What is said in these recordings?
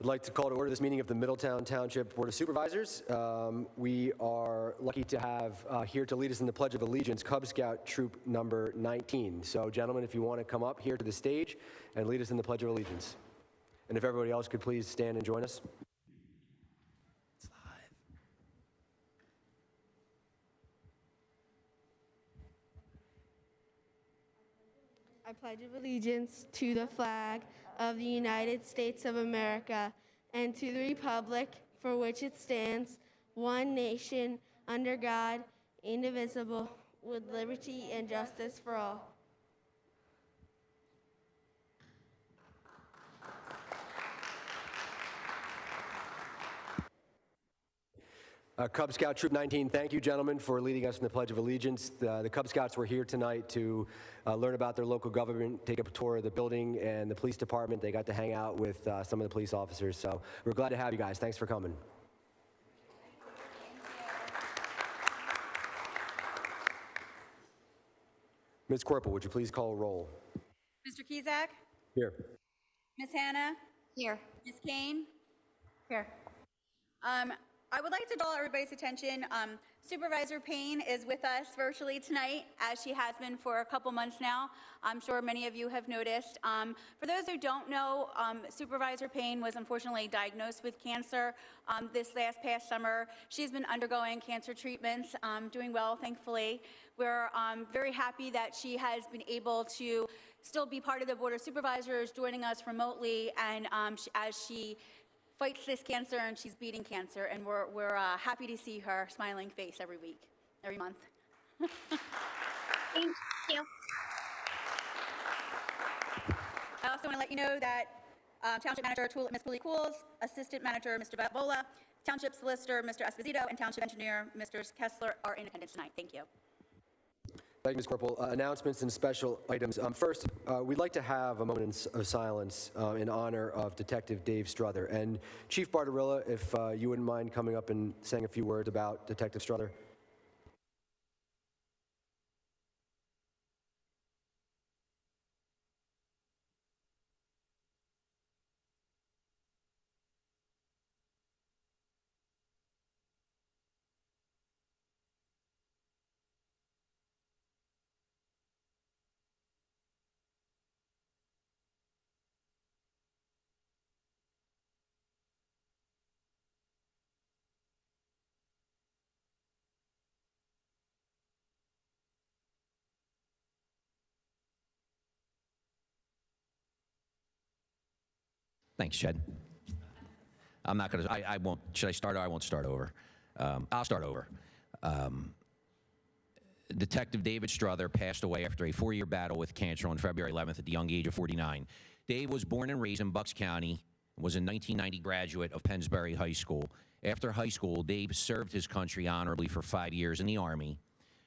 I'd like to call to order this meeting of the Middletown Township Board of Supervisors. We are lucky to have here to lead us in the Pledge of Allegiance, Cub Scout Troop number 19. So, gentlemen, if you want to come up here to the stage and lead us in the Pledge of Allegiance. And if everybody else could please stand and join us. It's live. I pledge allegiance to the flag of the United States of America and to the republic for which it stands, one nation, under God, indivisible, with liberty and justice for all. Cub Scout Troop 19, thank you, gentlemen, for leading us in the Pledge of Allegiance. The Cub Scouts were here tonight to learn about their local government, take a tour of the building and the police department. They got to hang out with some of the police officers, so we're glad to have you guys. Thanks for coming. Ms. Corporal, would you please call a roll? Mr. Kizak? Here. Ms. Hannah? Here. Ms. Kane? Here. I would like to draw everybody's attention. Supervisor Payne is with us virtually tonight, as she has been for a couple months now. I'm sure many of you have noticed. For those who don't know, Supervisor Payne was unfortunately diagnosed with cancer this past summer. She's been undergoing cancer treatments, doing well, thankfully. We're very happy that she has been able to still be part of the Board of Supervisors, joining us remotely, and as she fights this cancer, and she's beating cancer, and we're happy to see her smiling face every month. Thank you. I also want to let you know that Township Manager Ms. Cooley Cools, Assistant Manager Mr. Vola, Township Solicitor Mr. Esposito, and Township Engineer Mr. Kessler are in attendance tonight. Thank you. Thank you, Ms. Corporal. Announcements and special items. First, we'd like to have a moment of silence in honor of Detective Dave Strother. And Chief Barbarilla, if you wouldn't mind coming up and saying a few words about Detective Strother. Thanks, Jed. I'm not going to, I won't, should I start or I won't start over? I'll start over. Detective David Strother passed away after a 4-year battle with cancer on February 11th at the young age of 49. Dave was born and raised in Bucks County, was a 1990 graduate of Pennsbury High School. After high school, Dave served his country honorably for 5 years in the Army.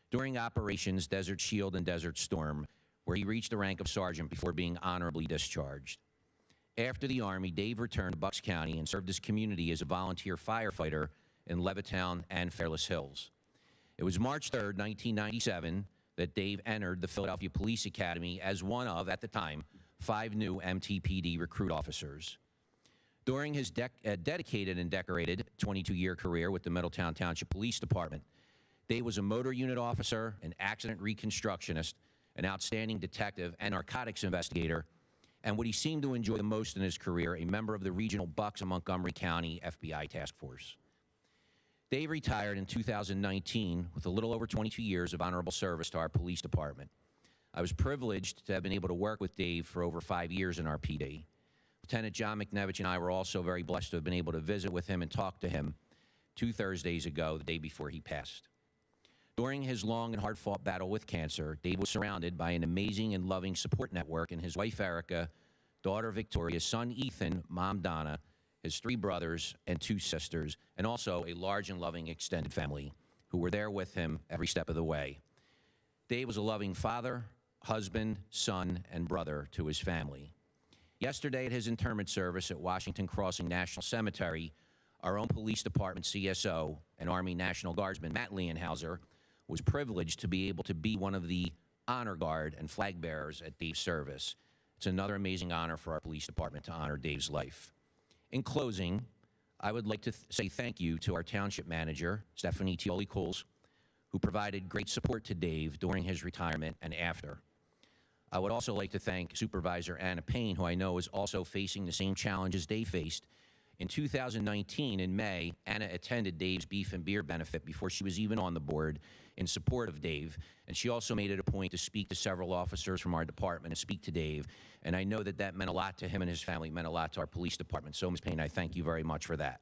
During operations Desert Shield and Desert Storm, where he reached the rank of sergeant before being honorably discharged. After the Army, Dave returned to Bucks County and served his community as a volunteer firefighter in Levittown and Fairless Hills. It was March 3rd, 1997, that Dave entered the Philadelphia Police Academy as one of, at the time, 5 new MTPD recruit officers. During his dedicated and decorated 22-year career with the Middletown Township Police Department, Dave was a motor unit officer, an accident reconstructionist, an outstanding detective and narcotics investigator, and what he seemed to enjoy the most in his career, a member of the regional Bucks and Montgomery County FBI task force. Dave retired in 2019 with a little over 22 years of honorable service to our police department. I was privileged to have been able to work with Dave for over 5 years in our PD. Lieutenant John McNevich and I were also very blessed to have been able to visit with him and talk to him 2 Thursdays ago, the day before he passed. During his long and hard-fought battle with cancer, Dave was surrounded by an amazing and loving support network in his wife, Erica, daughter, Victoria, son, Ethan, mom, Donna, his 3 brothers and 2 sisters, and also a large and loving extended family who were there with him every step of the way. Dave was a loving father, husband, son, and brother to his family. Yesterday at his interment service at Washington Crossing National Cemetery, our own police department CSO and Army National Guardsman Matt Leonhauser was privileged to be able to be one of the honor guard and flag bearers at Dave's service. It's another amazing honor for our police department to honor Dave's life. In closing, I would like to say thank you to our township manager, Stephanie Tioli-Coles, who provided great support to Dave during his retirement and after. I would also like to thank Supervisor Anna Payne, who I know is also facing the same challenges Dave faced. In 2019, in May, Anna attended Dave's beef and beer benefit before she was even on the board in support of Dave, and she also made it a point to speak to several officers from our department and speak to Dave, and I know that that meant a lot to him and his family, meant a lot to our police department. So, Ms. Payne, I thank you very much for that.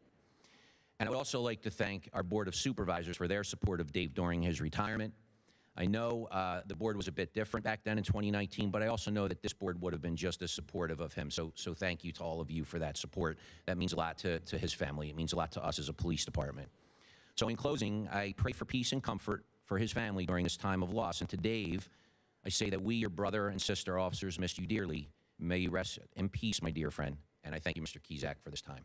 And I would also like to thank our Board of Supervisors for their support of Dave during his retirement. I know the board was a bit different back then in 2019, but I also know that this board would have been just as supportive of him. So thank you to all of you for that support. That means a lot to his family. It means a lot to us as a police department. So in closing, I pray for peace and comfort for his family during this time of loss. And to Dave, I say that we, your brother and sister officers, miss you dearly. May you rest in peace, my dear friend. And I thank you, Mr. Kizak, for this time.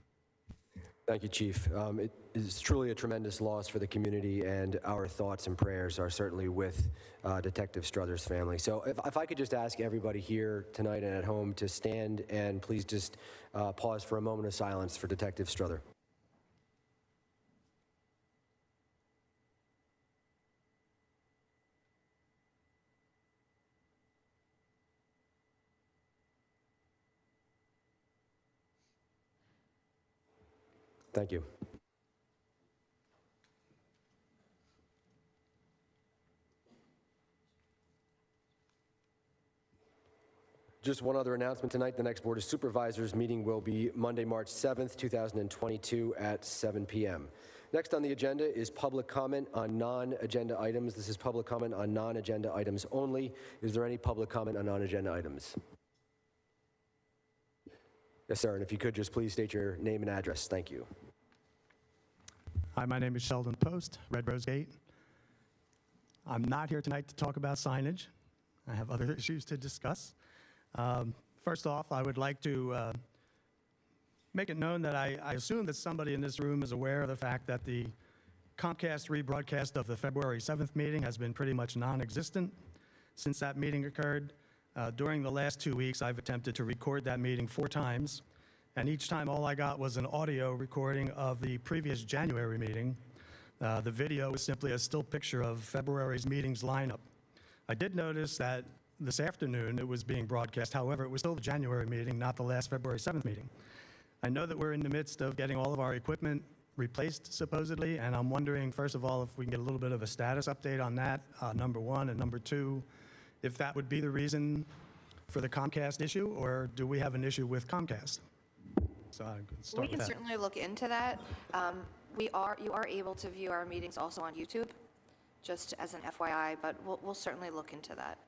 Thank you, Chief. It is truly a tremendous loss for the community, and our thoughts and prayers are certainly with Detective Strother's family. So if I could just ask everybody here tonight and at home to stand and please just pause for a moment of silence for Detective Strother. Thank you. Just one other announcement tonight. The next Board of Supervisors meeting will be Monday, March 7th, 2022 at 7 p.m. Next on the agenda is public comment on non-agenda items. This is public comment on non-agenda items only. Is there any public comment on non-agenda items? Yes, sir. And if you could just please state your name and address. Thank you. Hi, my name is Sheldon Post, Red Rose Gate. I'm not here tonight to talk about signage. I have other issues to discuss. First off, I would like to make it known that I assume that somebody in this room is aware of the fact that the Comcast rebroadcast of the February 7th meeting has been pretty much non-existent since that meeting occurred. During the last 2 weeks, I've attempted to record that meeting 4 times. And each time, all I got was an audio recording of the previous January meeting. The video was simply a still picture of February's meeting's lineup. I did notice that this afternoon it was being broadcast. However, it was still the January meeting, not the last February 7th meeting. I know that we're in the midst of getting all of our equipment replaced, supposedly, and I'm wondering, first of all, if we can get a little bit of a status update on that, number one, and number two, if that would be the reason for the Comcast issue, or do we have an issue with Comcast? So I can start We can with that. certainly look into that. You are able to view our meetings also on YouTube, just as an FYI, but we'll certainly look into that.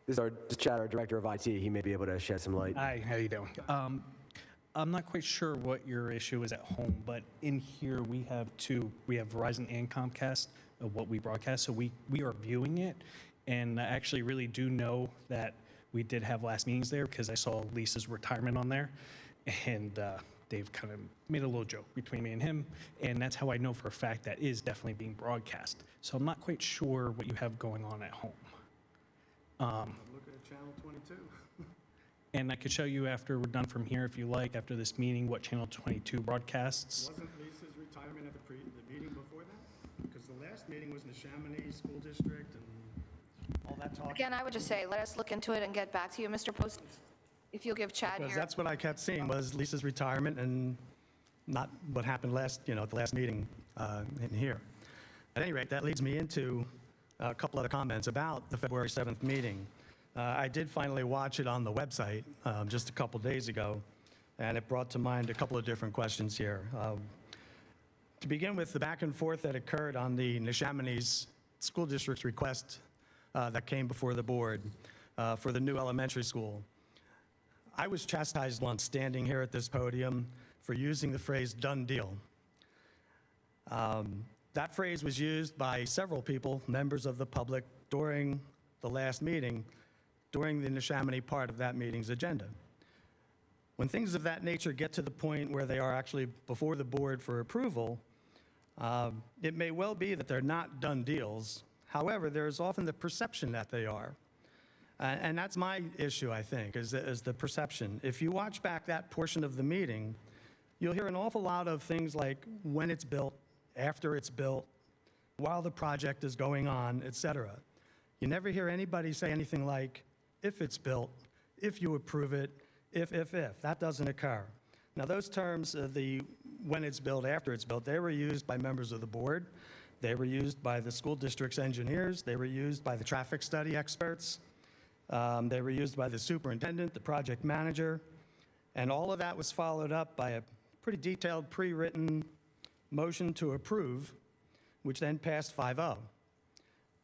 This is our Chad, our Director of IT. He may be able to shed some light. Hi, how you doing? I'm not quite sure what your issue is at home, but in here we have Verizon and Comcast of what we broadcast, so we are viewing it, and I actually really do know that we did have last meetings there because I saw Lisa's retirement on there, and Dave kind of made a little joke between me and him, and that's how I know for a fact that is definitely being broadcast. So I'm not quite sure what you have going on at home. Look at channel 22. And I could show you after we're done from here, if you like, after this meeting, what Channel 22 broadcasts. Wasn't Lisa's retirement at the meeting before that? Because the last meeting was Neshaminy School District and all that talk. Again, I would just say, let us look into it and get back to you, Mr. Post. If you'll give Chad Because your... that's what I kept seeing was Lisa's retirement and not what happened last, at the last meeting in here. At any rate, that leads me into a couple other comments about the February 7th meeting. I did finally watch it on the website just a couple days ago, and it brought to mind a couple of different questions here. To begin with, the back and forth that occurred on the Neshaminy's school district's request that came before the board for the new elementary school. I was chastised once standing here at this podium for using the phrase "done deal." That phrase was used by several people, members of the public, during the last meeting, during the Neshaminy part of that meeting's agenda. When things of that nature get to the point where they are actually before the board for approval, it may well be that they're not done deals. However, there is often the perception that they are. And that's my issue, I think, is the perception. If you watch back that portion of the meeting, you'll hear an awful lot of things like when it's built, after it's built, while the project is going on, et cetera. You never hear anybody say anything like, if it's built, if you approve it, if. That doesn't occur. Now, those terms, the when it's built, after it's built, they were used by members of the board. They were used by the school district's engineers. They were used by the traffic study experts. They were used by the superintendent, the project manager. And all of that was followed up by a pretty detailed pre-written motion to approve, which then passed 5-0.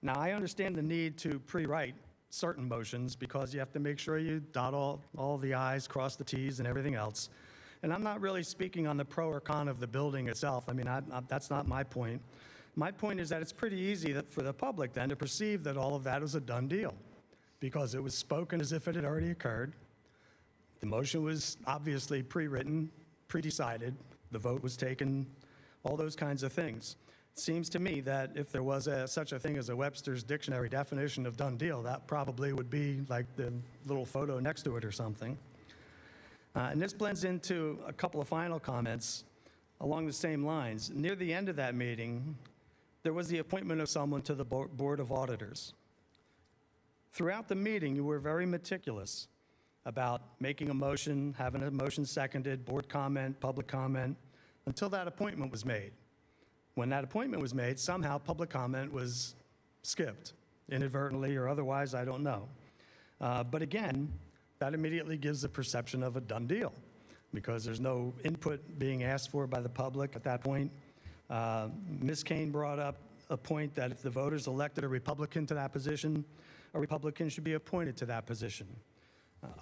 Now, I understand the need to pre-write certain motions because you have to make sure you dot all the i's, cross the t's, and everything else. And I'm not really speaking on the pro or con of the building itself. I mean, that's not my point. My point is that it's pretty easy for the public then to perceive that all of that was a done deal because it was spoken as if it had already occurred. The motion was obviously pre-written, pre-decided. The vote was taken, all those kinds of things. It seems to me that if there was such a thing as a Webster's dictionary definition of done deal, that probably would be like the little photo next to it or something. And this blends into a couple of final comments along the same lines. Near the end of that meeting, there was the appointment of someone to the Board of Auditors. Throughout the meeting, you were very meticulous about making a motion, having a motion seconded, board comment, public comment, until that appointment was made. When that appointment was made, somehow public comment was skipped, inadvertently or otherwise, I don't know. But again, that immediately gives the perception of a done deal because there's no input being asked for by the public at that point. Ms. Kane brought up a point that if the voters elected a Republican to that position, a Republican should be appointed to that position.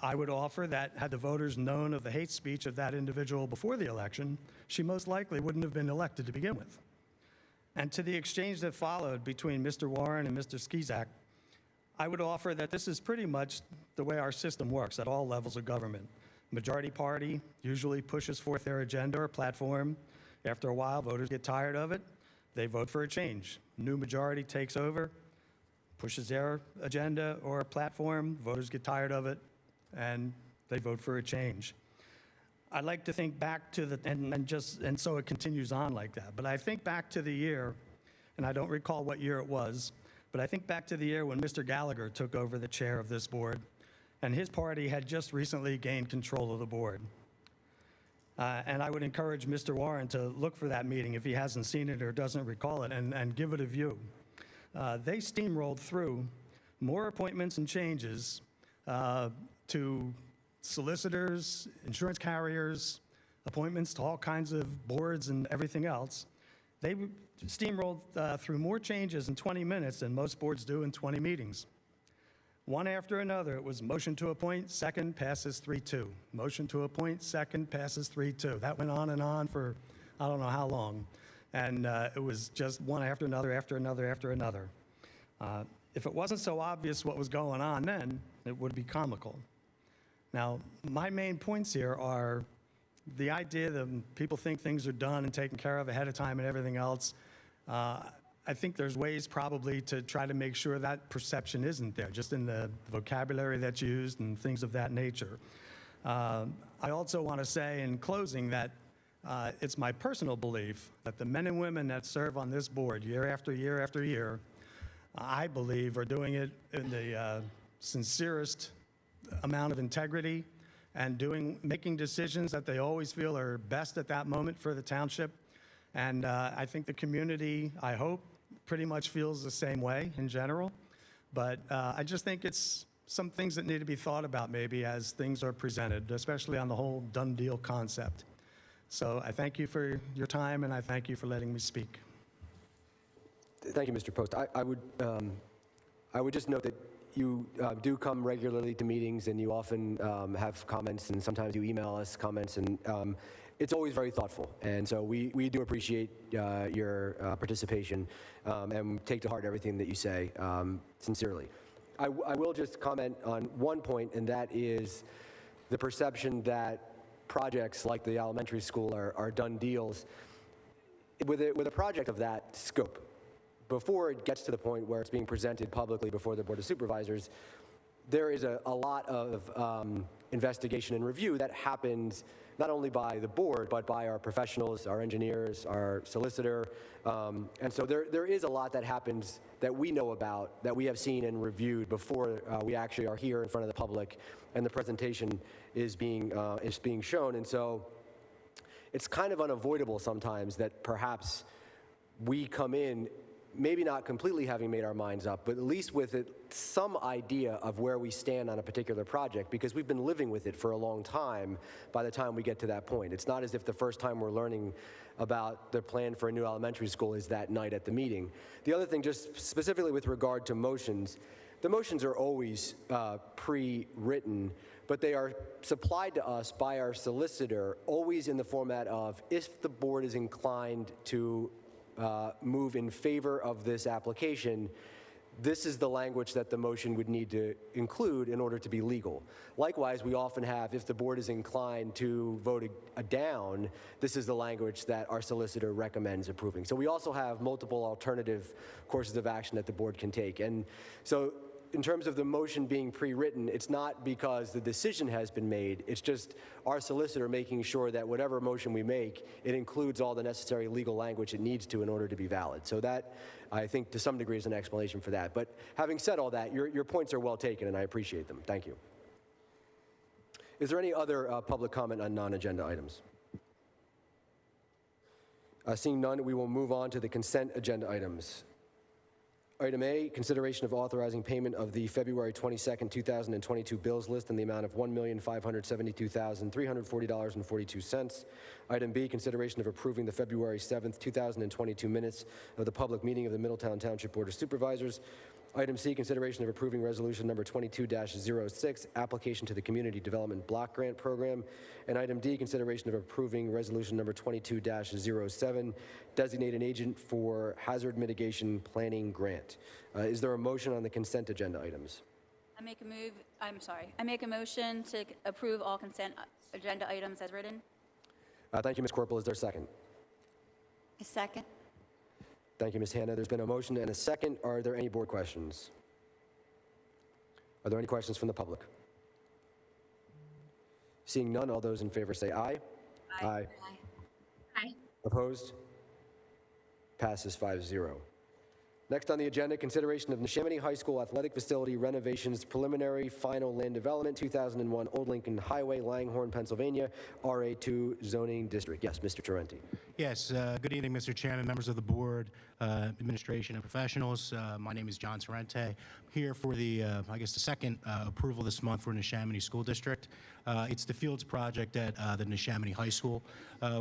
I would offer that had the voters known of the hate speech of that individual before the election, she most likely wouldn't have been elected to begin with. And to the exchange that followed between Mr. Warren and Mr. Skizak, I would offer that this is pretty much the way our system works at all levels of government. Majority party usually pushes forth their agenda or platform. After a while, voters get tired of it. They vote for a change. New majority takes over, pushes their agenda or platform. Voters get tired of it, and they vote for a change. I'd like to think back to the, and so it continues on like that. But I think back to the year, and I don't recall what year it was, but I think back to the year when Mr. Gallagher took over the chair of this board, and his party had just recently gained control of the board. And I would encourage Mr. Warren to look for that meeting if he hasn't seen it or doesn't recall it, and give it a view. They steamrolled through more appointments and changes to solicitors, insurance carriers, appointments to all kinds of boards and everything else. They steamrolled through more changes in 20 minutes than most boards do in 20 meetings. One after another, it was motion to appoint, second, passes 3-2. Motion to appoint, second, passes 3-2. That went on for I don't know how long. And it was just one after another, after another, after another. If it wasn't so obvious what was going on then, it would be comical. Now, my main points here are the idea that people think things are done and taken care of ahead of time and everything else. I think there's ways probably to try to make sure that perception isn't there, just in the vocabulary that's used and things of that nature. I also want to say in closing that it's my personal belief that the men and women that serve on this board year after year after year, I believe are doing it in the sincerest amount of integrity and making decisions that they always feel are best at that moment for the township. And I think the community, I hope, pretty much feels the same way in general. But I just think it's some things that need to be thought about maybe as things are presented, especially on the whole done deal concept. So I thank you for your time, and I thank you for letting me speak. Thank you, Mr. Post. I would just note that you do come regularly to meetings, and you often have comments, and sometimes you email us comments, and it's always very thoughtful. And so we do appreciate your participation and take to heart everything that you say, sincerely. I will just comment on one point, and that is the perception that projects like the elementary school are done deals. With a project of that scope, before it gets to the point where it's being presented publicly before the Board of Supervisors, there is a lot of investigation and review that happens not only by the board, but by our professionals, our engineers, our solicitor. And so there is a lot that happens that we know about, that we have seen and reviewed before we actually are here in front of the public and the presentation is being shown. And so it's kind of unavoidable sometimes that perhaps we come in maybe not completely having made our minds up, but at least with some idea of where we stand on a particular project, because we've been living with it for a long time by the time we get to that point. It's not as if the first time we're learning about the plan for a new elementary school is that night at the meeting. The other thing, just specifically with regard to motions, the motions are always pre-written, but they are supplied to us by our solicitor, always in the format of, if the board is inclined to move in favor of this application, this is the language that the motion would need to include in order to be legal. Likewise, we often have, if the board is inclined to vote a down, this is the language that our solicitor recommends approving. So we also have multiple alternative courses of action that the board can take. And so in terms of the motion being pre-written, it's not because the decision has been made, it's just our solicitor making sure that whatever motion we make, it includes all the necessary legal language it needs to in order to be valid. So that, I think, to some degree is an explanation for that. But having said all that, your points are well taken, and I appreciate them. Thank you. Is there any other public comment on non-agenda items? Seeing none, we will move on to the consent agenda items. Item A, consideration of authorizing payment of the February 22nd, 2022 bills list in the amount of $1,572,340.42. Item B, consideration of approving the February 7th, 2022 minutes of the public meeting of the Middletown Township Board of Supervisors. Item C, consideration of approving resolution number 22-06, application to the Community Development Block Grant Program. And item D, consideration of approving resolution number 22-07, designate an agent for hazard mitigation planning grant. Is there a motion on the consent agenda items? I make a motion to approve all consent agenda items as written. Thank you, Ms. Corporal. Is there a second? A second. Thank you, Ms. Hanna. There's been a motion and a second. Are there any board questions? Are there any questions from the public? Seeing none, all those in favor say aye. Aye. Aye. Opposed? Passes 5-0. Next on the agenda, consideration of Neshaminy High School Athletic Facility Renovations Preliminary Final Land Development, 2001 Old Lincoln Highway, Langhorne, Pennsylvania, RA2 zoning district. Yes, Mr. Tarenti. Yes, good evening, Mr. Chairman, members of the board, administration, and professionals. My name is John Tarente. I'm here for the, I guess, the second approval this month for Neshaminy School District. It's the Fields project at the Neshaminy High School.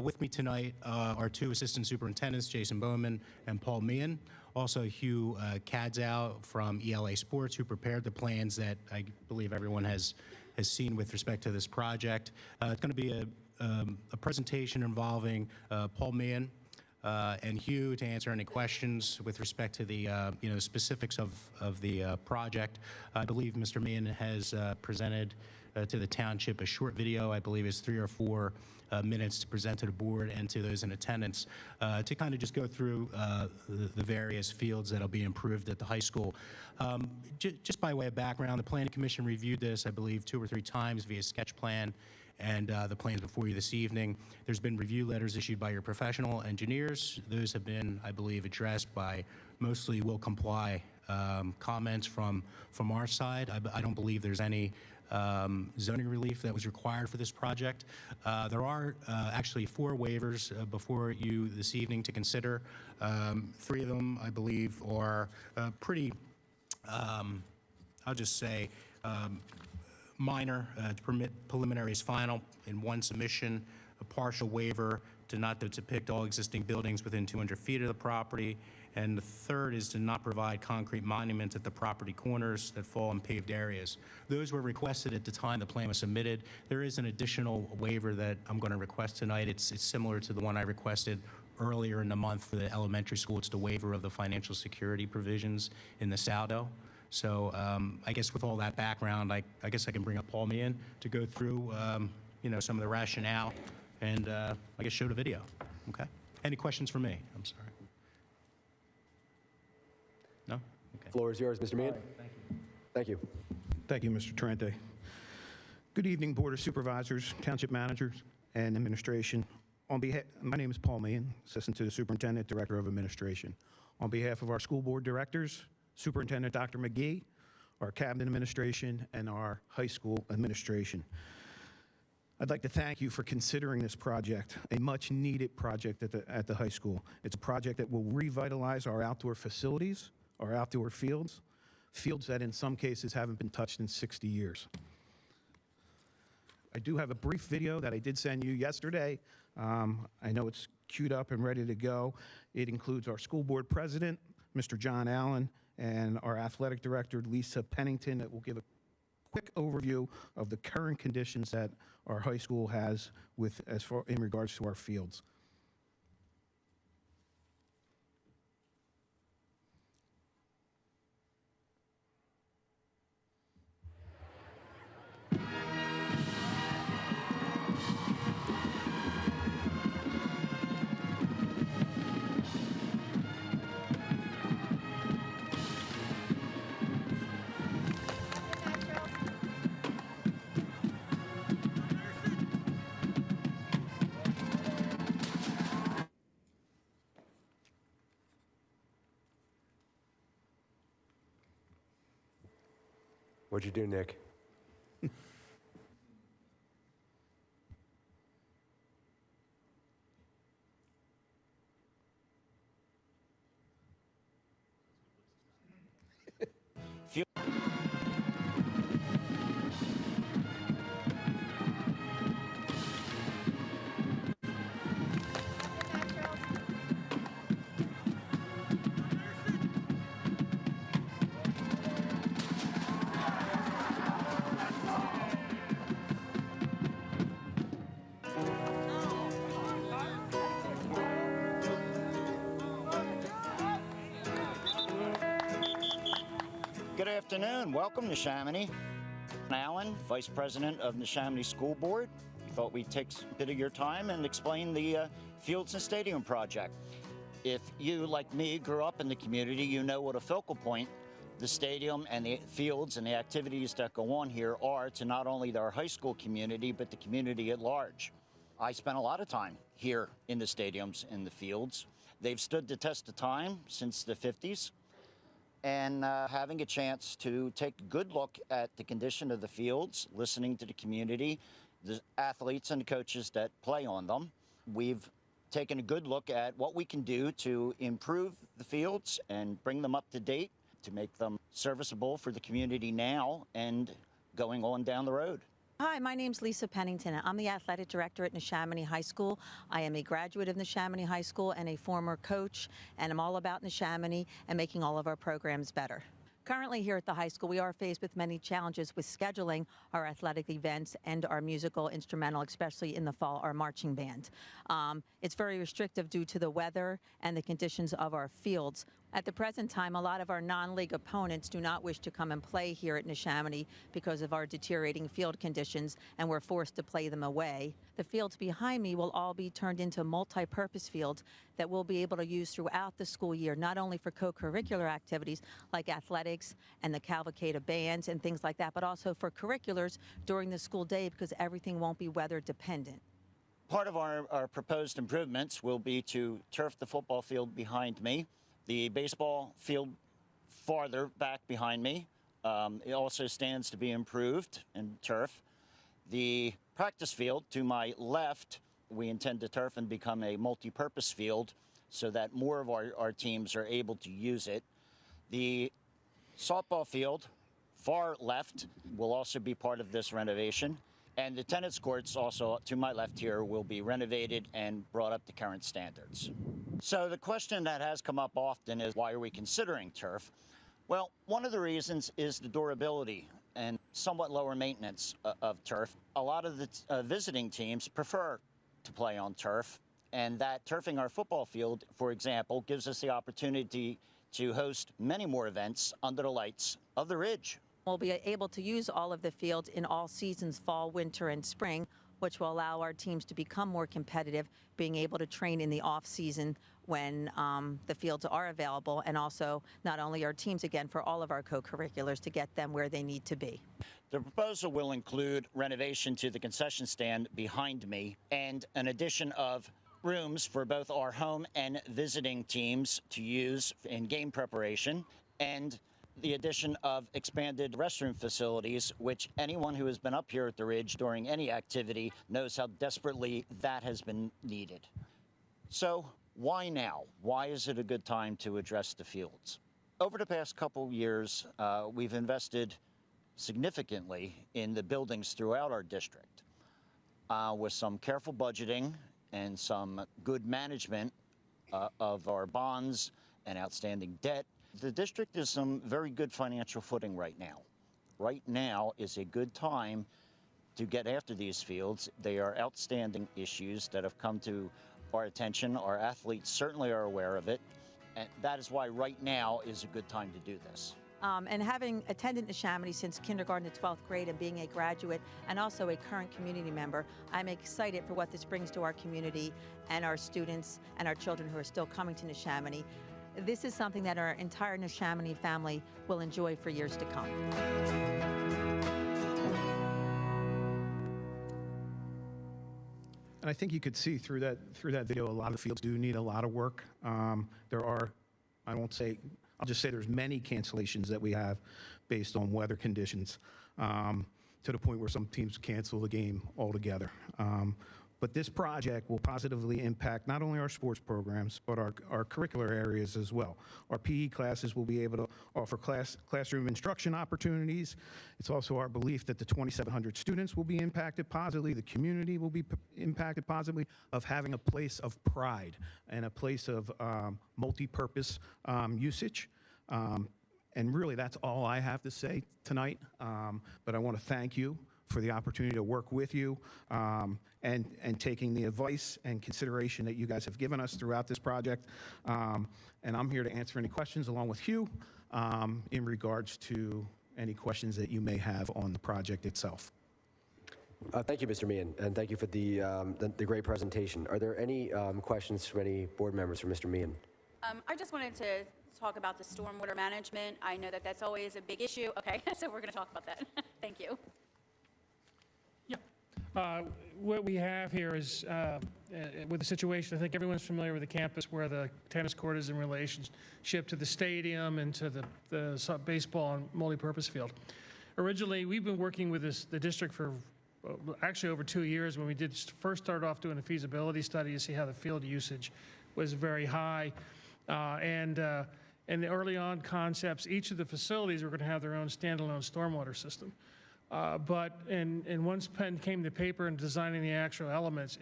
With me tonight are two assistant superintendents, Jason Bowman and Paul Meehan. Also, Hugh Kadzow from ELA Sports, who prepared the plans that I believe everyone has seen with respect to this project. It's going to be a presentation involving Paul Meehan and Hugh to answer any questions with respect to the specifics of the project. I believe Mr. Meehan has presented to the township a short video, I believe is 3 or 4 minutes, to present to the board and to those in attendance to kind of just go through the various fields that'll be improved at the high school. Just by way of background, the Planning Commission reviewed this, I believe, 2 or 3 times via sketch plan, and the plans before you this evening. There's been review letters issued by your professional engineers. Those have been, I believe, addressed by mostly will comply comments from our side. I don't believe there's any zoning relief that was required for this project. There are actually 4 waivers before you this evening to consider. 3 of them, I believe, are pretty, I'll just say, minor to permit preliminary as final. In one submission, a partial waiver to not depict all existing buildings within 200 feet of the property. And the third is to not provide concrete monuments at the property corners that fall in paved areas. Those were requested at the time the plan was submitted. There is an additional waiver that I'm going to request tonight. It's similar to the one I requested earlier in the month for the elementary school. It's the waiver of the financial security provisions in the Saldo. So I guess with all that background, I guess I can bring up Paul Meehan to go through some of the rationale and I guess show the video. Okay. Any questions for me? I'm sorry. No? Okay. Floor is yours, Mr. Meehan. Thank you. Thank you, Mr. Tarente. Good evening, Board of Supervisors, Township Managers, and Administration. My name is Paul Mahan, Assistant to the Superintendent, Director of Administration. On behalf of our school board directors, Superintendent Dr. McGee, our Cabinet Administration, and our high school administration, I'd like to thank you for considering this project, a much-needed project at the high school. It's a project that will revitalize our outdoor facilities, our outdoor fields that in some cases haven't been touched in 60 years. I do have a brief video that I did send you yesterday. I know it's queued up and ready to go. It includes our school board president, Mr. John Allen, and our athletic director, Lisa Pennington, that will give a quick overview of the current conditions that our high school has in regards to our fields. What'd you do, Nick? Good afternoon. Welcome, Neshaminy. Allen, Vice President of Neshaminy School Board. We thought we'd take a bit of your time and explain the Fields and Stadium project. If you, like me, grew up in the community, you know what a focal point the stadium and the fields and the activities that go on here are to not only our high school community, but the community at large. I spent a lot of time here in the stadiums and the fields. They've stood the test of time since the 50s. And having a chance to take a good look at the condition of the fields, listening to the community, the athletes and the coaches that play on them. We've taken a good look at what we can do to improve the fields and bring them up to date to make them serviceable for the community now and going on down the road. Hi, my name's Lisa Pennington. I'm the athletic director at Neshaminy High School. I am a graduate of Neshaminy High School and a former coach, and I'm all about Neshaminy and making all of our programs better. Currently here at the high school, we are faced with many challenges with scheduling our athletic events and our musical instrumental, especially in the fall, our marching band. It's very restrictive due to the weather and the conditions of our fields. At the present time, a lot of our non-league opponents do not wish to come and play here at Neshaminy because of our deteriorating field conditions, and we're forced to play them away. The fields behind me will all be turned into multi-purpose fields that we'll be able to use throughout the school year, not only for co-curricular activities like athletics and the cavalcade of bands and things like that, but also for curriculars during the school day because everything won't be weather dependent. Part of our proposed improvements will be to turf the football field behind me, the baseball field farther back behind me. It also stands to be improved and turf. The practice field to my left, we intend to turf and become a multi-purpose field so that more of our teams are able to use it. The softball field, far left, will also be part of this renovation. And the tennis courts, also to my left here, will be renovated and brought up to current standards. So the question that has come up often is, why are we considering turf? Well, one of the reasons is the durability and somewhat lower maintenance of turf. A lot of the visiting teams prefer to play on turf, and that turfing our football field, for example, gives us the opportunity to host many more events under the lights of the Ridge. We'll be able to use all of the fields in all seasons, fall, winter, and spring, which will allow our teams to become more competitive, being able to train in the off-season when the fields are available, and also not only our teams, again, for all of our co-curriculars to get them where they need to be. The proposal will include renovation to the concession stand behind me and an addition of rooms for both our home and visiting teams to use in game preparation, and the addition of expanded restroom facilities, which anyone who has been up here at the Ridge during any activity knows how desperately that has been needed. So why now? Why is it a good time to address the fields? Over the past couple years, we've invested significantly in the buildings throughout our district. With some careful budgeting and some good management of our bonds and outstanding debt, the district is some very good financial footing right now. Right now is a good time to get after these fields. They are outstanding issues that have come to our attention. Our athletes certainly are aware of it, and that is why right now is a good time to do this. And having attended Neshaminy since kindergarten to 12th grade and being a graduate and also a current community member, I'm excited for what this brings to our community and our students and our children who are still coming to Neshaminy. This is something that our entire Neshaminy family will enjoy for years to come. And I think you could see through that video, a lot of the fields do need a lot of work. There are, I'll just say there's many cancellations that we have based on weather conditions, to the point where some teams cancel the game altogether. But this project will positively impact not only our sports programs, but our curricular areas as well. Our PE classes will be able to offer classroom instruction opportunities. It's also our belief that the 2,700 students will be impacted positively, the community will be impacted positively, of having a place of pride and a place of multi-purpose usage. And really, that's all I have to say tonight. But I want to thank you for the opportunity to work with you and taking the advice and consideration that you guys have given us throughout this project. And I'm here to answer any questions along with Hugh in regards to any questions that you may have on the project itself. Thank you, Mr. Meehan, and thank you for the great presentation. Are there any questions from any board members for Mr. Meehan? I just wanted to talk about the stormwater management. I know that that's always a big issue. Okay, so we're going to talk about that. Thank you. What we have here is, with the situation, I think everyone's familiar with the campus where the tennis court is in relationship to the stadium and to the baseball and multi-purpose field. Originally, we've been working with the district for actually over 2 years when we first started off doing a feasibility study to see how the field usage was very high. And the early on concepts, each of the facilities were going to have their own standalone stormwater system. But once pen came to paper and designing the actual elements,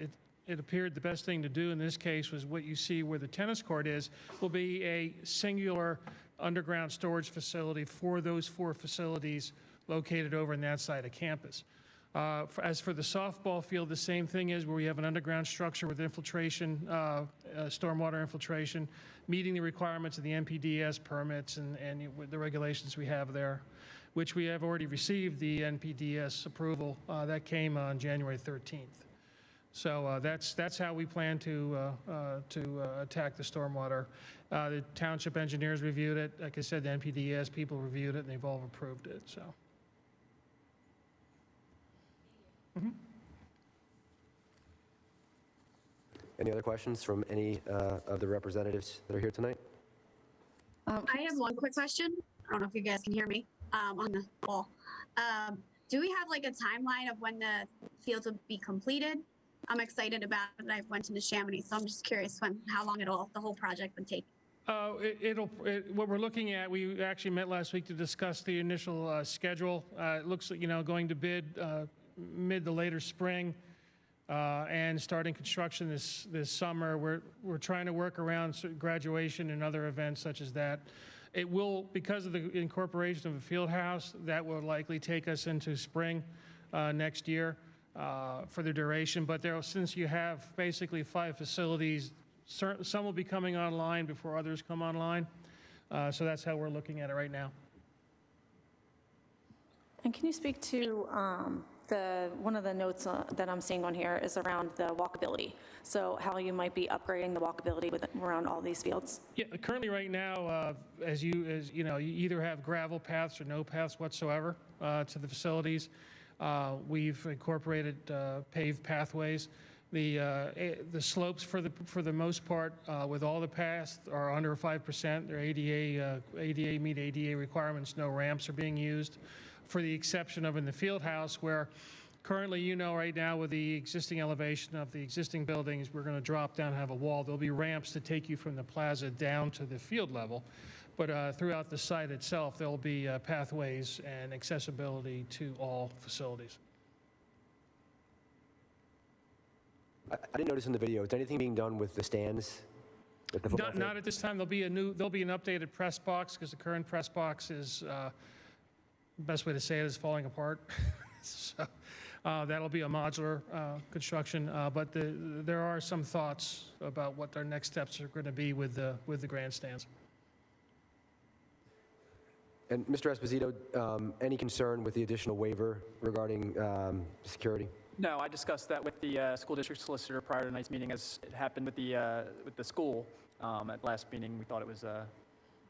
it appeared the best thing to do in this case was what you see where the tennis court is, will be a singular underground storage facility for those 4 facilities located over on that side of campus. As for the softball field, the same thing is where we have an underground structure with infiltration, stormwater infiltration, meeting the requirements of the NPDES permits and the regulations we have there, which we have already received the NPDES approval. That came on January 13th. So that's how we plan to attack the stormwater. The township engineers reviewed it. Like I said, the NPDES people reviewed it, and they've all approved it. So. Any other questions from any of the representatives that are here tonight? I have one quick question. I don't know if you guys can hear me on the wall. Do we have like a timeline of when the fields will be completed? I'm excited about it. I went to Neshaminy, so I'm just curious how long the whole project would take. What we're looking at, we actually met last week to discuss the initial schedule. It looks like, going to bid mid to later spring and starting construction this summer. We're trying to work around graduation and other events such as that. It will, because of the incorporation of a field house, that will likely take us into spring next year for the duration. But since you have basically 5 facilities, some will be coming online before others come online. So that's how we're looking at it right now. And can you speak to one of the notes that I'm seeing on here is around the walkability. So how you might be upgrading the walkability around all these fields. Yeah, currently right now, as you know, you either have gravel paths or no paths whatsoever to the facilities. We've incorporated paved pathways. The slopes for the most part with all the paths are under 5%. They're ADA meet ADA requirements. No ramps are being used, for the exception of in the field house, where currently, you know, right now with the existing elevation of the existing buildings, we're going to drop down and have a wall. There'll be ramps to take you from the plaza down to the field level. But throughout the site itself, there'll be pathways and accessibility to all facilities. I didn't notice in the video, is anything being done with the stands? At the football field? Not at this time. There'll be an updated press box, because the current press box is, best way to say it is falling apart. So that'll be a modular construction, but there are some thoughts about what our next steps are going to be with the grandstands. And Mr. Esposito, any concern with the additional waiver regarding security? No, I discussed that with the school district solicitor prior to tonight's meeting, as it happened with the school at last meeting. We thought it was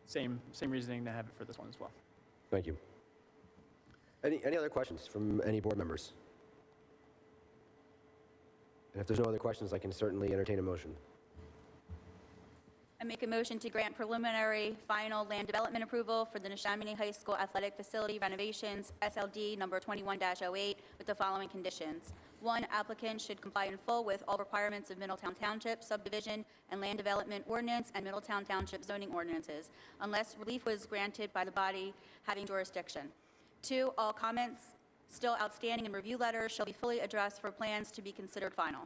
same reasoning to have it for this one as well. Thank you. Any other questions from any board members? And if there's no other questions, I can certainly entertain a motion. I make a motion to grant preliminary final land development approval for the Neshaminy High School Athletic Facility Renovations, SLD number 21-08, with the following conditions. 1, applicant should comply in full with all requirements of Middletown Township subdivision and land development ordinance and Middletown Township zoning ordinances, unless relief was granted by the body having jurisdiction. 2, all comments still outstanding in review letters shall be fully addressed for plans to be considered final.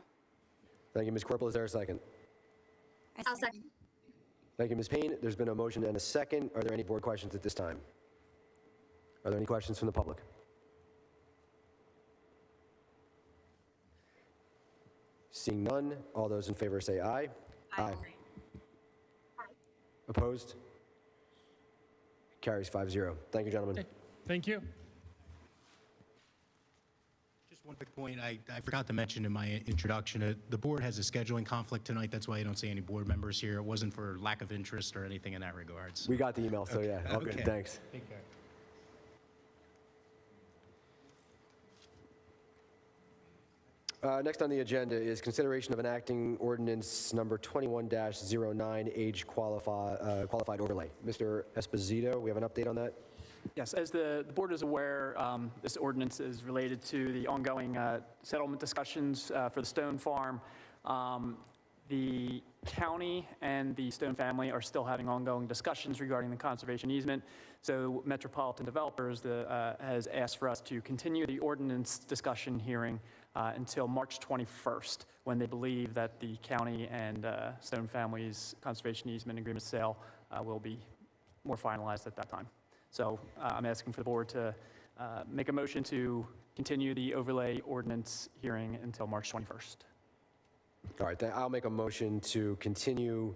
Thank you, Ms. Corporal. Is there a second? I'll second. Thank you, Ms. Payne. There's been a motion and a second. Are there any board questions at this time? Are there any questions from the public? Seeing none, all those in favor say aye. Aye. Opposed? Carries 5-0. Thank you, gentlemen. Okay. Thank you. Just one quick point. I forgot to mention in my introduction, the board has a scheduling conflict tonight. That's why you don't see any board members here. It wasn't for lack of interest or anything in that regard. So. We got the email, so yeah, all good. Thanks. Take care. Next on the agenda is consideration of enacting ordinance number 21-09, age qualified overlay. Mr. Esposito, we have an update on that? Yes, as the board is aware, this ordinance is related to the ongoing settlement discussions for the Stone Farm. The county and the Stone family are still having ongoing discussions regarding the conservation easement. So Metropolitan Developers has asked for us to continue the ordinance discussion hearing until March 21st, when they believe that the county and Stone family's conservation easement agreement sale will be more finalized at that time. So I'm asking for the board to make a motion to continue the overlay ordinance hearing until March 21st. All right, I'll make a motion to continue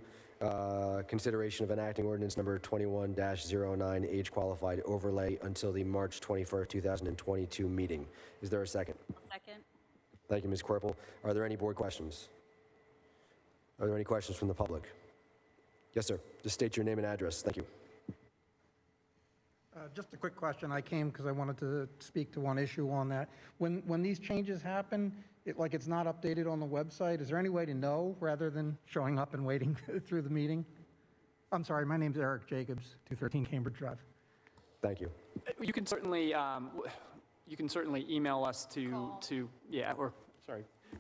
consideration of enacting ordinance number 21-09, age qualified overlay until the March 21st, 2022 meeting. Is there a second? Second. Thank you, Ms. Corporal. Are there any board questions? Are there any questions from the public? Yes, sir. Just state your name and address. Thank you. Just a quick question. I came because I wanted to speak to one issue on that. When these changes happen, it's not updated on the website, is there any way to know rather than showing up and waiting through the meeting? I'm sorry, my name's Eric Jacobs, 213 Cambridge Drive. Thank you. You can certainly email us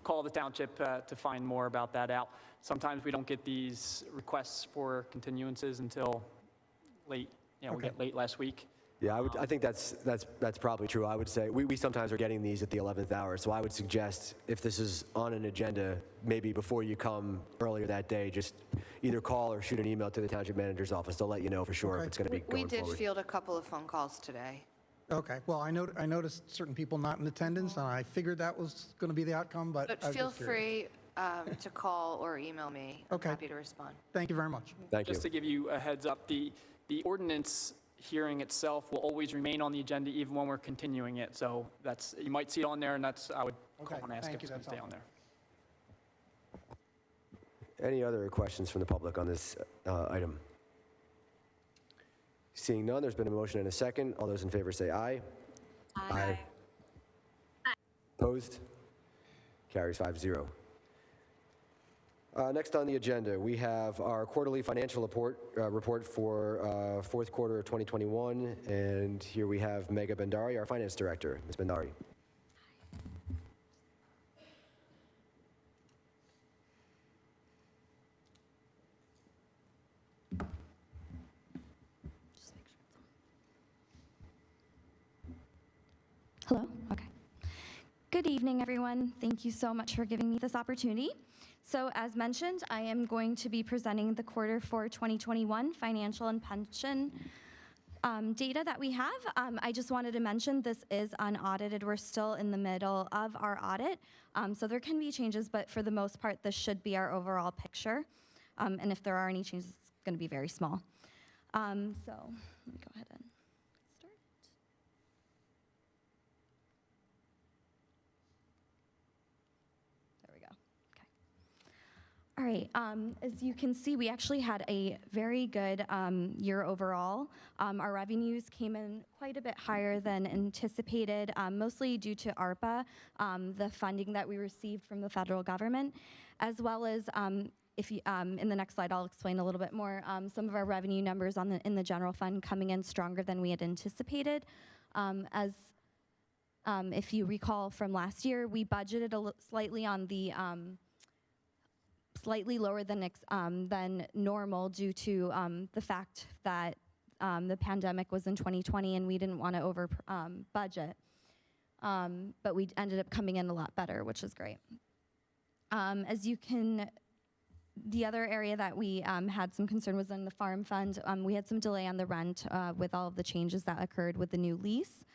call the township to find more about that out. Sometimes we don't get these requests for continuances until late. We get late last week. Yeah, I think that's probably true. I would say we sometimes are getting these at the 11th hour, so I would suggest if this is on an agenda, maybe before you come earlier that day, just either call or shoot an email to the township manager's office. They'll let you know for sure if it's going to be going forward. We did field a couple of phone calls today. Okay, well, I noticed certain people not in attendance, and I figured that was going to be the outcome, but I was feel just curious. free to call or email me. Okay. I'm happy to respond. Thank you very much. Thank you. Just to give you a heads up, the ordinance hearing itself will always remain on the agenda even when we're continuing it. So that's, you might see it on there, and that's, I would call and ask if it's going to stay on there. Any other questions from the public on this item? Seeing none, there's been a motion and a second. All those in favor say aye. Aye. Opposed? Carries 5-0. Next on the agenda, we have our quarterly financial report for fourth quarter of 2021, and here we have Megha Bhandari, our finance director. Ms. Bhandari. Hello? Okay. Good evening, everyone. Thank you so much for giving me this opportunity. So as mentioned, I am going to be presenting the quarter for 2021 financial and pension data that we have. I just wanted to mention this is unaudited. We're still in the middle of our audit, so there can be changes, but for the most part, this should be our overall picture. And if there are any changes, it's going to be very small. So let me go ahead and start. There we go. All right, as you can see, we actually had a very good year overall. Our revenues came in quite a bit higher than anticipated, mostly due to ARPA, the funding that we received from the federal government, as well as, if you, in the next slide, I'll explain a little bit more, some of our revenue numbers in the general fund coming in stronger than we had anticipated. If you recall from last year, we budgeted slightly on the slightly lower than normal due to the fact that the pandemic was in 2020 and we didn't want to over budget. But we ended up coming in a lot better, which is great. The other area that we had some concern was in the farm fund. We had some delay on the rent with all of the changes that occurred with the new lease.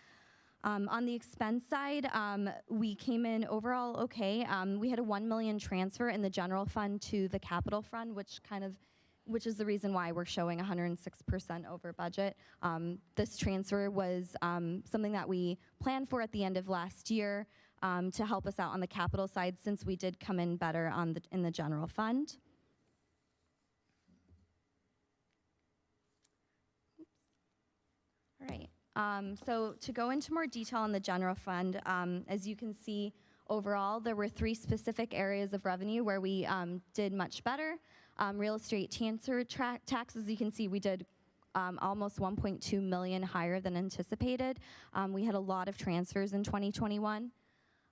On the expense side, we came in overall okay. We had a $1 million transfer in the general fund to the capital fund, which is the reason why we're showing 106% over budget. This transfer was something that we planned for at the end of last year to help us out on the capital side, since we did come in better in the general fund. All right. So to go into more detail on the general fund, as you can see, overall, there were 3 specific areas of revenue where we did much better. Real estate transfer taxes, you can see we did almost 1.2 million higher than anticipated. We had a lot of transfers in 2021.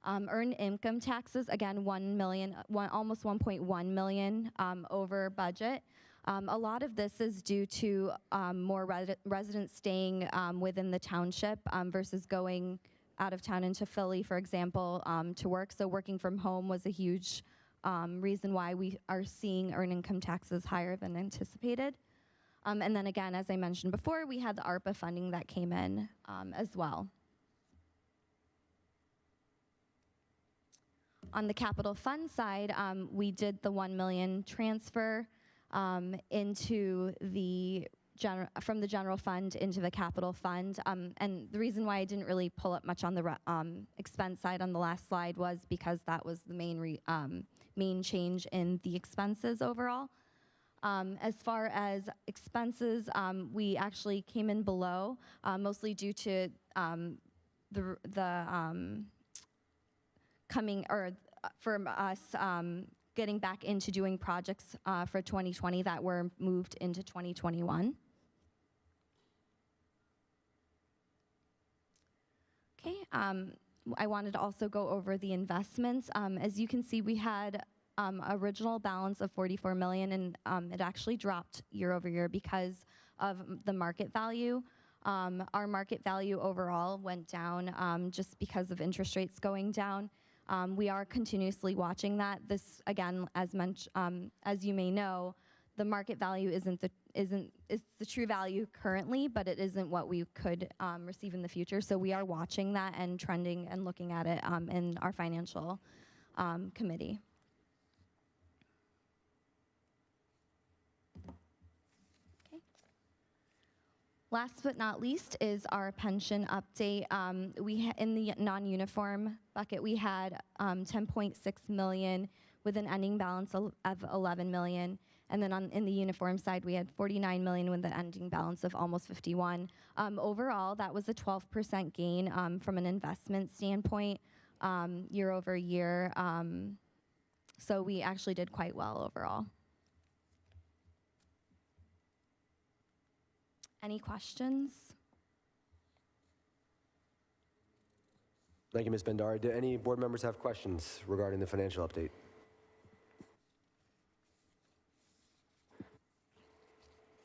Earned income taxes, again, almost 1.1 million over budget. A lot of this is due to more residents staying within the township versus going out of town into Philly, for example, to work. So working from home was a huge reason why we are seeing earned income taxes higher than anticipated. And then again, as I mentioned before, we had the ARPA funding that came in as well. On the capital fund side, we did the 1 million transfer into from the general fund into the capital fund. And the reason why I didn't really pull up much on the expense side on the last slide was because that was the main change in the expenses overall. As far as expenses, we actually came in below, mostly due to from us getting back into doing projects for 2020 that were moved into 2021. Okay, I wanted to also go over the investments. As you can see, we had original balance of 44 million, and it actually dropped year over year because of the market value. Our market value overall went down just because of interest rates going down. We are continuously watching that. This, again, as you may know, the market value is the true value currently, but it isn't what we could receive in the future. So we are watching that and trending and looking at it in our financial committee. Last but not least is our pension update. In the non-uniform bucket, we had 10.6 million with an ending balance of 11 million. And then in the uniform side, we had 49 million with an ending balance of almost 51. Overall, that was a 12% gain from an investment standpoint year over year. So we actually did quite well overall. Any questions? Thank you, Ms. Bendara. Do any board members have questions regarding the financial update?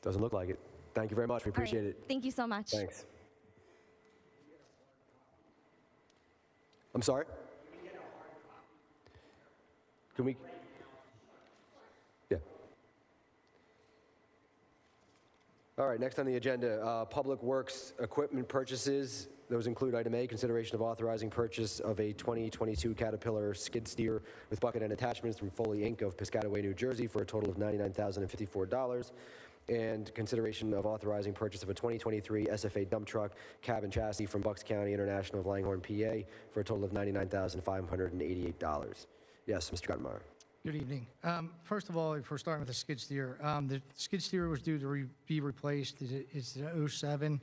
Doesn't look like it. Thank you very much. We appreciate it. Thank you so much. Thanks. I'm sorry? Can we? Yeah. All right, next on the agenda, Public Works equipment purchases. Those include item A, consideration of authorizing purchase of a 2022 Caterpillar skid steer with bucket and attachments from Foley Inc. of Piscataway, New Jersey for a total of $99,054. And consideration of authorizing purchase of a 2023 SFA dump truck, cab and chassis from Bucks County International of Langhorne, PA for a total of $99,588. Yes, Mr. Guttenmeyer. Good evening. First of all, if we're starting with the skid steer, the skid steer was due to be replaced. It's an 07.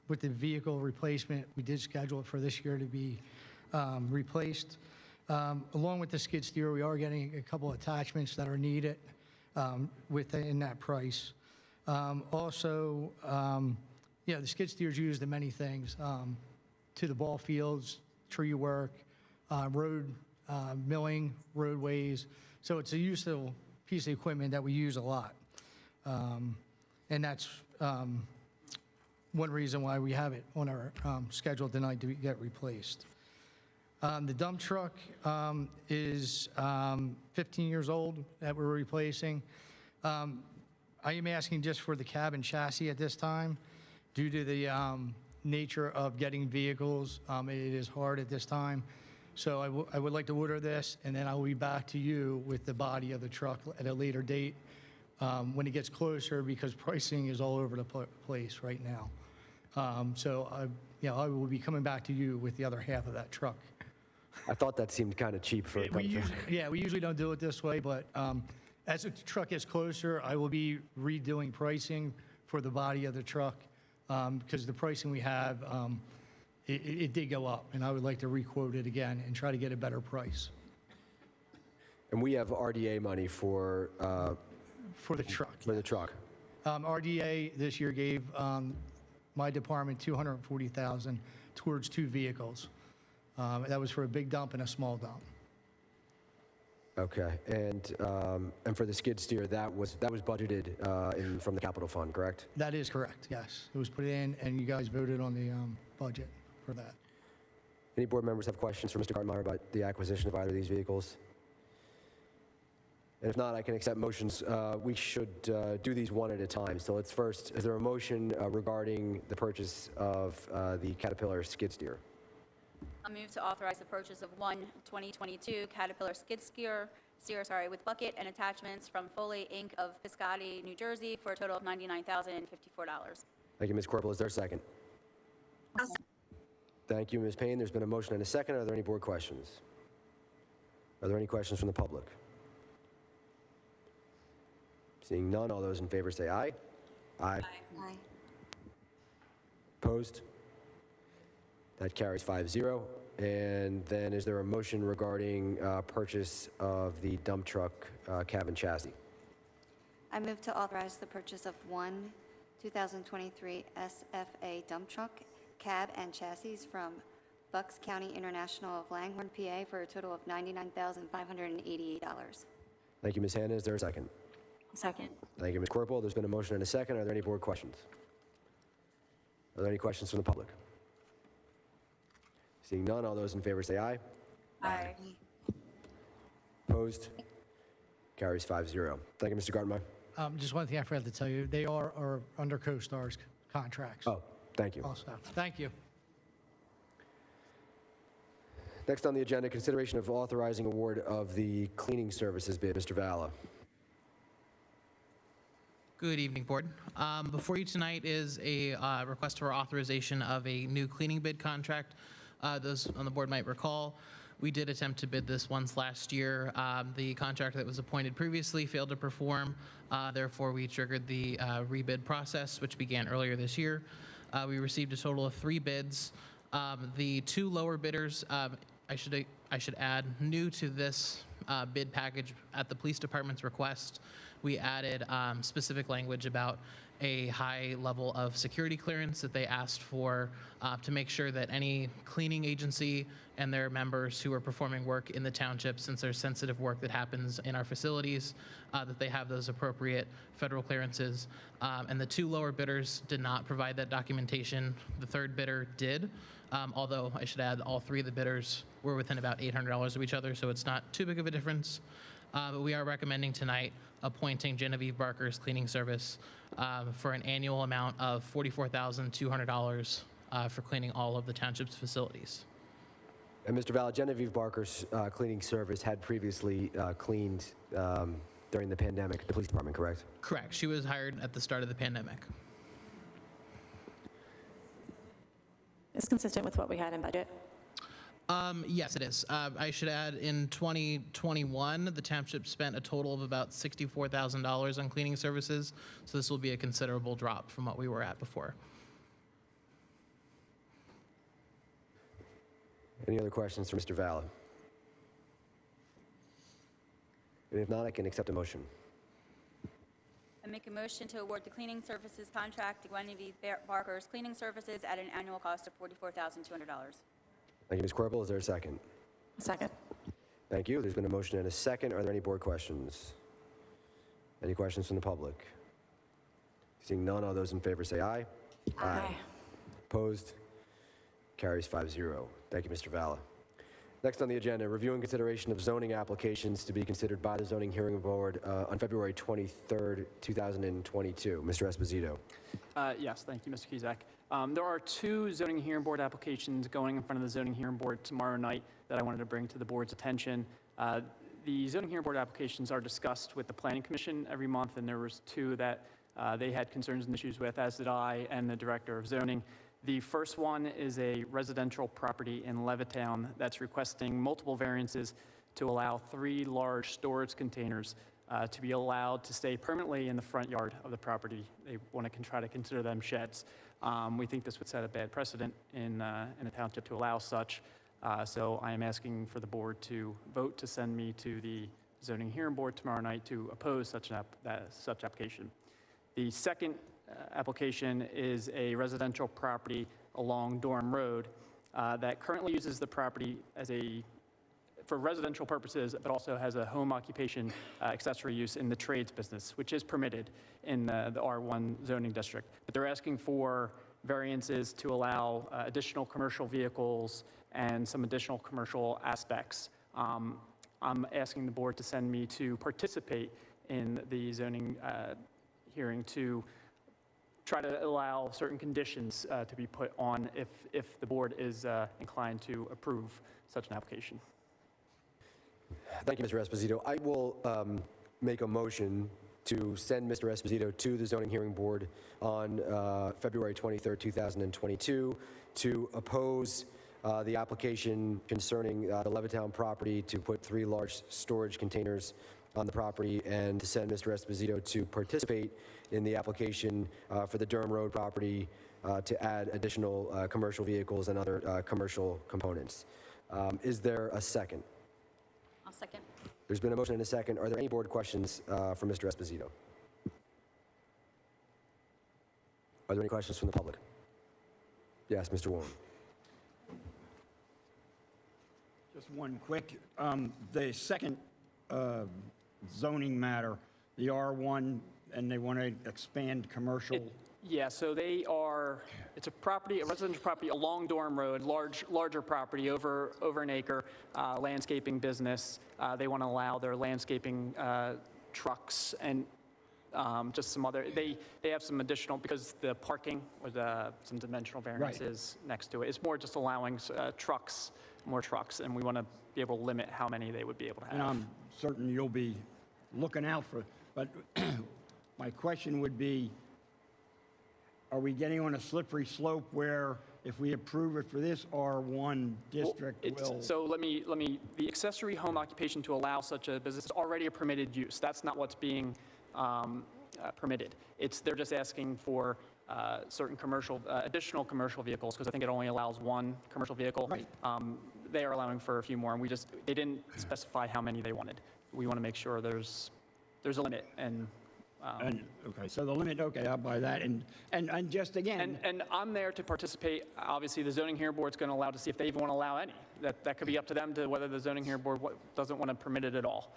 With the vehicle replacement, we did schedule it for this year to be replaced. Along with the skid steer, we are getting a couple attachments that are needed within that price. Also, the skid steer is used in many things, to the ball fields, tree work, road milling, roadways. So it's a useful piece of equipment that we use a lot. And that's one reason why we have it on our schedule tonight to get replaced. The dump truck is 15 years old that we're replacing. I am asking just for the cab and chassis at this time. Due to the nature of getting vehicles, it is hard at this time. So I would like to order this, and then I will be back to you with the body of the truck at a later date when it gets closer, because pricing is all over the place right now. So I will be coming back to you with the other half of that truck. I thought that seemed kind of cheap for a dump truck. We usually don't do it this way, but as the truck gets closer, I will be redoing pricing for the body of the truck, because the pricing we have, it did go up, and I would like to re-quote it again and try to get a better price. And we have RDA money for the truck. For the truck. RDA this year gave my department $240,000 towards 2 vehicles. That was for a big dump and a small dump. Okay, and for the skid steer, that was budgeted from the capital fund, correct? That is correct. Yes, it was put in, and you guys voted on the budget for that. Any board members have questions for Mr. Gartmeyer about the acquisition of either of these vehicles? And if not, I can accept motions. We should do these one at a time. So let's first, is there a motion regarding the purchase of the Caterpillar skid steer? I'll move to authorize the purchase of one 2022 Caterpillar skid steer with bucket and attachments from Foley Inc. of Piscataway, New Jersey for a total of $99,054. Thank you, Ms. Corporal. Is there a second? Thank you, Ms. Payne. There's been a motion and a second. Are there any board questions? Are there any questions from the public? Seeing none, all those in favor say aye. Aye. Aye. Opposed? That carries 5-0. And then is there a motion regarding purchase of the dump truck cab and chassis? I move to authorize the purchase of one 2023 SFA dump truck, cab, and chassis from Bucks County International of Langhorne, PA for a total of $99,588. Thank you, Ms. Hanna. Is there a second? Second. Thank you, Ms. Corporal. There's been a motion and a second. Are there any board questions? Are there any questions from the public? Seeing none, all those in favor say aye. Aye. Opposed? Carries 5-0. Thank you, Mr. Gartmeyer. Just one thing I forgot to tell you, they are under CoStar's contracts. Oh, thank you. Also, thank you. Next on the agenda, consideration of authorizing award of the cleaning services bid. Mr. Valla. Good evening, Board. Before you tonight is a request for authorization of a new cleaning bid contract. Those on the board might recall, we did attempt to bid this once last year. The contractor that was appointed previously failed to perform. Therefore, we triggered the rebid process, which began earlier this year. We received a total of 3 bids. The 2 lower bidders, I should add, new to this bid package at the police department's request, we added specific language about a high level of security clearance that they asked for to make sure that any cleaning agency and their members who are performing work in the township, since there's sensitive work that happens in our facilities, that they have those appropriate federal clearances. And the 2 lower bidders did not provide that documentation. The 3rd bidder did, although I should add all 3 of the bidders were within about $800 of each other, so it's not too big of a difference. But we are recommending tonight appointing Genevieve Barker's cleaning service for an annual amount of $44,200 for cleaning all of the township's facilities. And Mr. Valla, Genevieve Barker's cleaning service had previously cleaned during the pandemic at the police department, correct? Correct. She was hired at the start of the pandemic. It's consistent with what we had in budget. Yes, it is. I should add, in 2021, the township spent a total of about $64,000 on cleaning services, so this will be a considerable drop from what we were at before. Any other questions for Mr. Valla? And if not, I can accept a motion. I make a motion to award the cleaning services contract to Genevieve Barker's cleaning services at an annual cost of $44,200. Thank you, Ms. Corbel. Is there a second? Second. Thank you. There's been a motion and a second. Are there any board questions? Any questions from the public? Seeing none, all those in favor say aye. Aye. Opposed? Carries 5-0. Thank you, Mr. Valla. Next on the agenda, review and consideration of zoning applications to be considered by the Zoning Hearing Board on February 23rd, 2022. Mr. Esposito. Yes, thank you, Mr. Cusack. There are 2 zoning hearing board applications going in front of the zoning hearing board tomorrow night that I wanted to bring to the board's attention. The zoning hearing board applications are discussed with the planning commission every month, and there was 2 that they had concerns and issues with, as did I and the director of zoning. The first one is a residential property in Levittown that's requesting multiple variances to allow 3 large storage containers to be allowed to stay permanently in the front yard of the property. They want to try to consider them sheds. We think this would set a bad precedent in the township to allow such. So I am asking for the board to vote to send me to the zoning hearing board tomorrow night to oppose such application. The second application is a residential property along Durham Road that currently uses the property for residential purposes, but also has a home occupation accessory use in the trades business, which is permitted in the R1 zoning district. But they're asking for variances to allow additional commercial vehicles and some additional commercial aspects. I'm asking the board to send me to participate in the zoning hearing to try to allow certain conditions to be put on if the board is inclined to approve such an application. Thank you, Mr. Esposito. I will make a motion to send Mr. Esposito to the Zoning Hearing Board on February 23rd, 2022 to oppose the application concerning the Levittown property to put 3 large storage containers on the property, and to send Mr. Esposito to participate in the application for the Durham Road property to add additional commercial vehicles and other commercial components. Is there a second? I'll second. There's been a motion and a second. Are there any board questions for Mr. Esposito? Are there any questions from the public? Yes, Mr. Warren. Just one quick. The second zoning matter, the R1, and they want to expand commercial. Yeah, so it's a property, a residential property along Durham Road, larger property, over an acre, landscaping business. They want to allow their landscaping trucks and just some other, they have some additional, because the parking with some dimensional variances next to it. It's more just allowing more trucks, and we want to be able to limit how many they would be able to have. And I'm certain you'll be looking out for, but My question would be, are we getting on a slippery slope where if we approve it for this R1 district will? So let me, the accessory home occupation to allow such a business is already a permitted use. That's not what's being permitted. They're just asking for certain commercial, additional commercial vehicles, because I think it only allows one commercial vehicle. Right. They are allowing for a few more, and they didn't specify how many they wanted. We want to make sure there's a limit, and okay, so the limit, okay, I'll buy that, and just again. And I'm there to participate. Obviously, the zoning hearing board's going to allow to see if they even want to allow any. That could be up to them to whether the zoning hearing board doesn't want to permit it at all.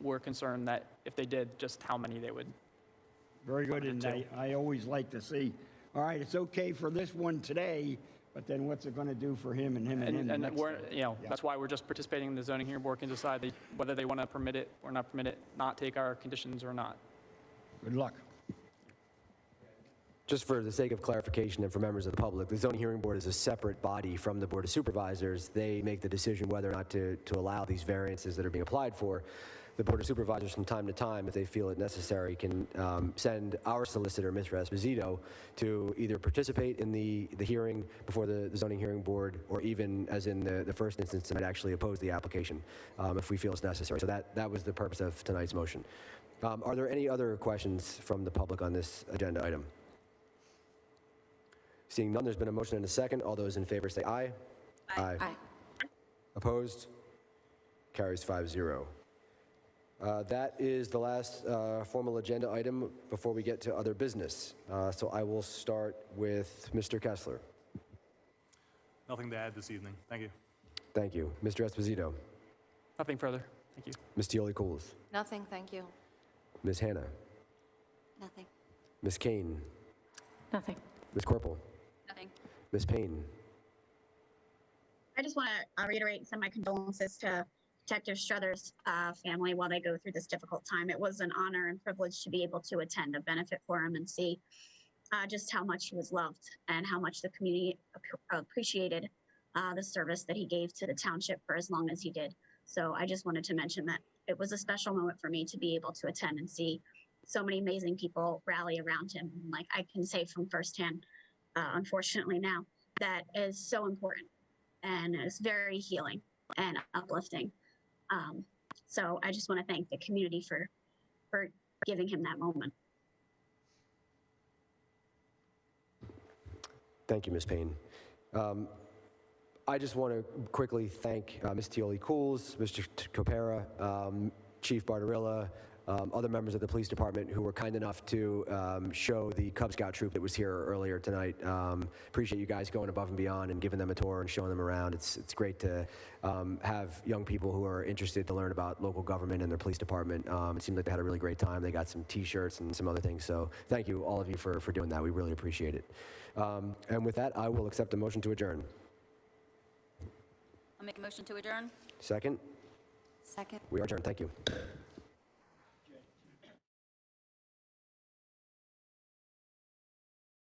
We're concerned that if they did, just how many they would. Very good, and I always like to see, all right, it's okay for this one today, but then what's it going to do for him and him and him? And we're, that's why we're just participating in the zoning hearing board can decide whether they want to permit it or not permit it, not take our conditions or not. Good luck. Just for the sake of clarification and for members of the public, the zoning hearing board is a separate body from the Board of Supervisors. They make the decision whether or not to allow these variances that are being applied for. The Board of Supervisors, from time to time, if they feel it necessary, can send our solicitor, Mr. Esposito, to either participate in the hearing before the zoning hearing board, or even, as in the first instance, might actually oppose the application if we feel it's necessary. So that was the purpose of tonight's motion. Are there any other questions from the public on this agenda item? Seeing none, there's been a motion and a second. All those in favor say aye. Aye. Opposed? Carries 5-0. That is the last formal agenda item before we get to other business. So I will start with Mr. Kessler. Nothing to add this evening. Thank you. Thank you. Mr. Esposito. Nothing further. Thank you. Ms. Tioli-Cools. Nothing, thank you. Ms. Hannah. Nothing. Ms. Kane. Nothing. Ms. Corporal. Nothing. Ms. Payne. I just want to reiterate and send my condolences to Detective Strother's family while they go through this difficult time. It was an honor and privilege to be able to attend a benefit for him and see just how much he was loved and how much the community appreciated the service that he gave to the township for as long as he did. So I just wanted to mention that it was a special moment for me to be able to attend and see so many amazing people rally around him. Like I can say from firsthand, unfortunately now, that is so important and is very healing and uplifting. So I just want to thank the community for giving him that moment. Thank you, Ms. Payne. I just want to quickly thank Ms. Tioli-Cools, Mr. Copera, Chief Barbarilla, other members of the police department who were kind enough to show the Cub Scout troop that was here earlier tonight. Appreciate you guys going above and beyond and giving them a tour and showing them around. It's great to have young people who are interested to learn about local government and their police department. It seemed like they had a really great time. They got some T-shirts and some other things. So thank you, all of you, for doing that. We really appreciate it. And with that, I will accept a motion to adjourn. I'll make a motion to adjourn. Second? Second. We are adjourned. Thank you.